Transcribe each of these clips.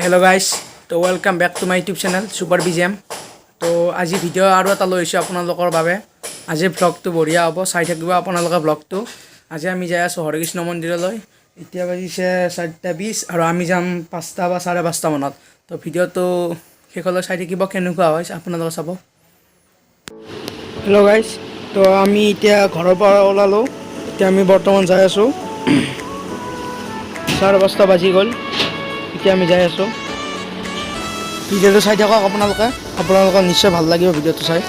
Hello guys, तो welcome back to my YouTube channel super बीजेम। तो आज भिडिओ और एटा लैसो आपनालोकर बारे। आज ब्लगटो बढ़िया हम, चाई थाकिब आपनालोके ब्लगटो। आज आमी जाई आछो हरे कृष्ण मन्दिरলৈ। इतना बाजिसे 4:20 और आमी जाम 5टा बा 5:30 मानत। तो भिडिओটো शेषলৈ चाई थाकिब केनेकुवा হয় आपनालोके चाब। हेलो गाइस, तो आमी इतना घৰৰ পৰা ওলালো। इतना आमी बर्तमान जाई आछो 5:30 बाजी गल। इतना आमी जाई आछो। भिडिओটো चाई থাকক আপোনালোকে निश्चय ভাল লাগিব भिडिओটো চাই।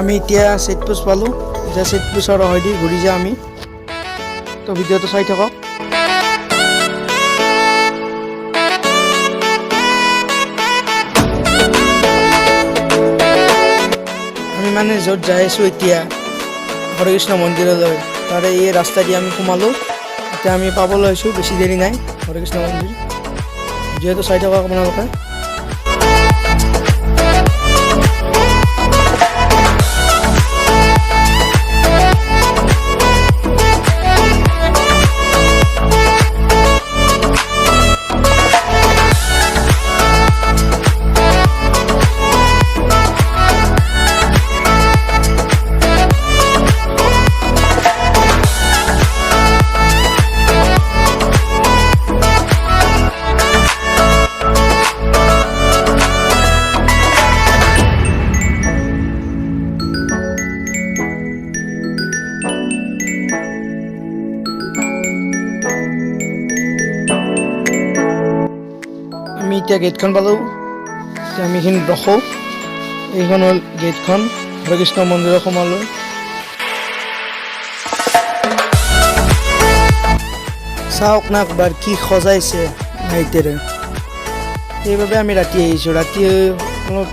আমি এতিয়া সেট পোস্ট পালো, যে সেট পোস্টৰ হয়দি ঘূৰি যাওঁ আমি। তো ভিডিঅ'টো চাই থাকক। আমি মানে য'ত যাই আছো এতিয়া হৰে কৃষ্ণ মন্দিৰলৈ, তাৰে এই ৰাস্তা দি আমি সোমালো। এতিয়া আমি পাবলৈ আছো, বেছি দেৰি নাই হৰে কৃষ্ণ মন্দিৰ। ভিডিঅ'টো চাই থাকক আপোনালোকে। আমি এতিয়া গেটখন পালোঁ। এতিয়া আমি এইখিনি ৰখোঁ। এইখন হ'ল গেটখন, হৰে কৃষ্ণ মন্দিৰত সোমালোঁ। চাওক না একবাৰ কি সজাইছে লাইটেৰে। সেইবাবে আমি ৰাতি আহিছোঁ। ৰাতি অলপ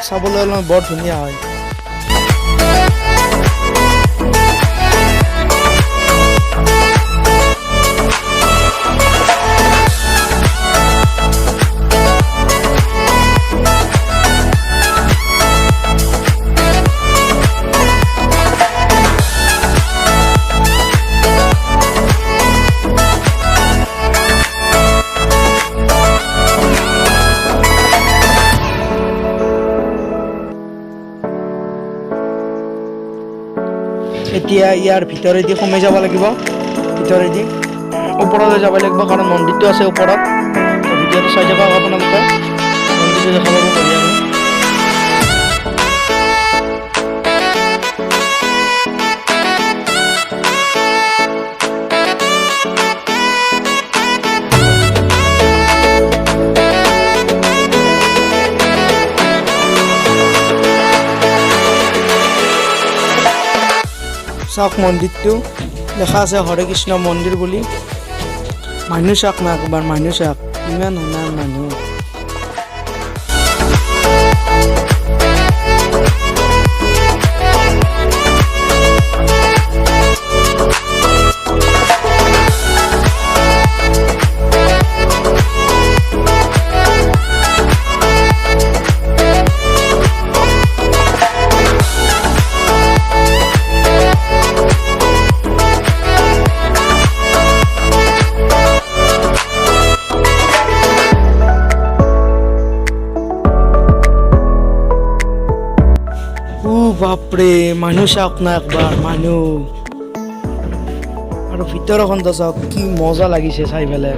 চাবলৈ অলপ বৰ ধুনীয়া হয়। এতিয়া ইয়াৰ ভিতৰেদি সোমাই যাব লাগিব। ভিতৰেদি ওপৰলৈ যাব লাগিব, কাৰণ মন্দিৰটো আছে ওপৰত। ভিডিঅ'টো চাই থাকক আপোনালোকে, মন্দিৰটো দেখাব বঢ়িয়া। চাওক মন্দিৰটো লেখা আছে হৰে কৃষ্ণ মন্দিৰ বুলি। মানুহ চাওক না একবাৰ, মানুহ চাওক ইমান ধুনীয়া মানুহ। বাপৰে মানুহ চাওক না একবাৰ মানুহ আৰু ভিতৰখন তো চাওক কি মজা লাগিছে চাই পেলাই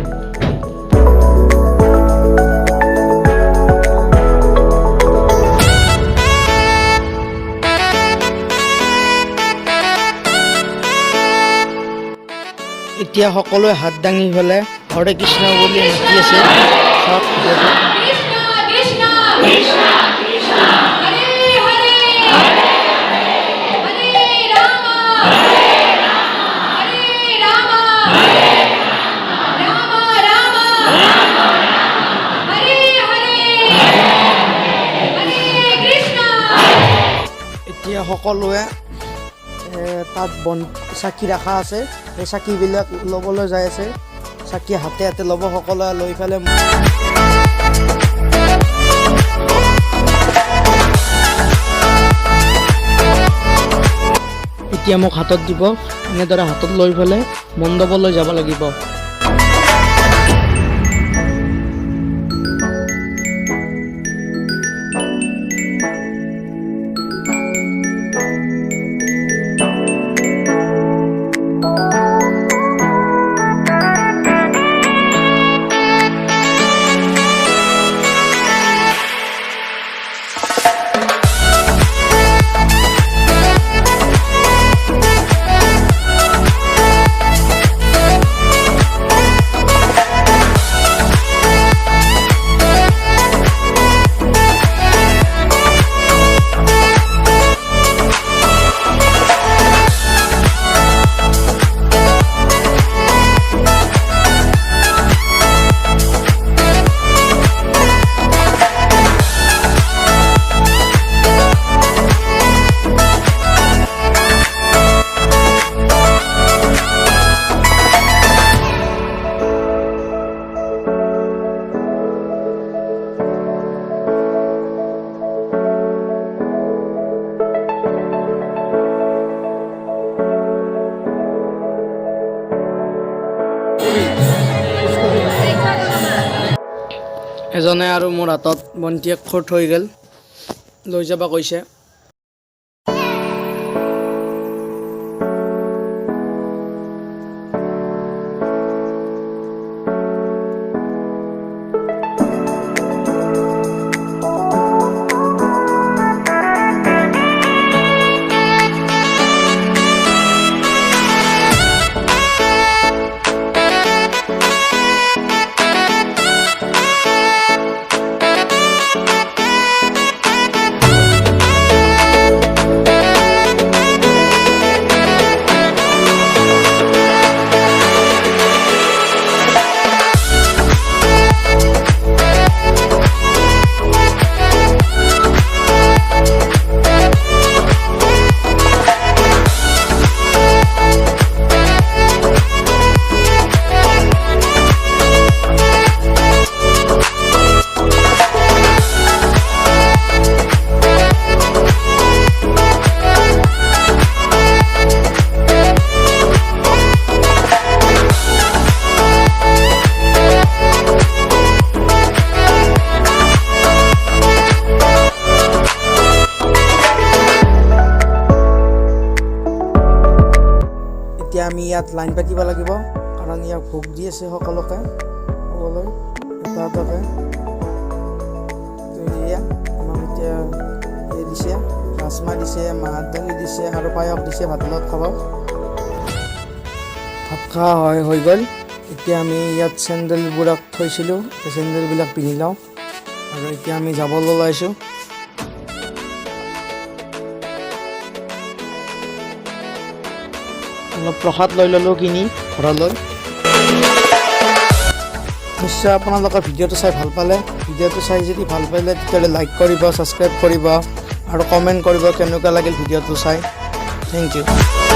এতিয়া সকলোৱে হাত দাঙি পেলাই হৰে কৃষ্ণ বুলি মাতি আছে চাওক এতিয়া সকলোৱে তাত চাকি ৰখা আছে সেই চাকিবিলাক ল'বলৈ যাই আছে চাকি হাতে হাতে ল'ব সকলোৱে লৈ পেলাই এতিয়া মোক হাতত দিব এনেদৰে হাতত লৈ পেলাই মণ্ডপলৈ যাব লাগিব এজনে আৰু মোৰ হাতত বন্তি এক খোট হৈ গ'ল লৈ যাব কৈছে এতিয়া আমি ইয়াত লাইন পাতিব লাগিব কাৰণ ইয়াক ভোগ দি আছে সকলোকে সকলোৱে এটা এটাকে আমাক এতিয়া দিছে ৰাজমাহ দিছে মাহৰ দালি দিছে আৰু পায়স দিছে ভাতৰ লগত খাব ভাত খোৱা হৈ গ'ল এতিয়া আমি ইয়াত চেণ্ডেলবোৰক থৈছিলোঁ চেণ্ডেলবিলাক পিন্ধি লওঁ আৰু এতিয়া আমি যাবলৈ ওলাইছোঁ অলপ প্ৰসাদ লৈ ল'লোঁ কিনি ঘৰলৈ নিশ্চয় আপোনালোকে ভিডিঅ'টো চাই ভাল পালে ভিডিঅ'টো চাই যদি ভাল পালে তেতিয়াহ'লে লাইক কৰিব ছাবস্ক্ৰাইব কৰিব আৰু কমেণ্ট কৰিব কেনেকুৱা লাগিল ভিডিঅ'টো চাই থেংক ইউ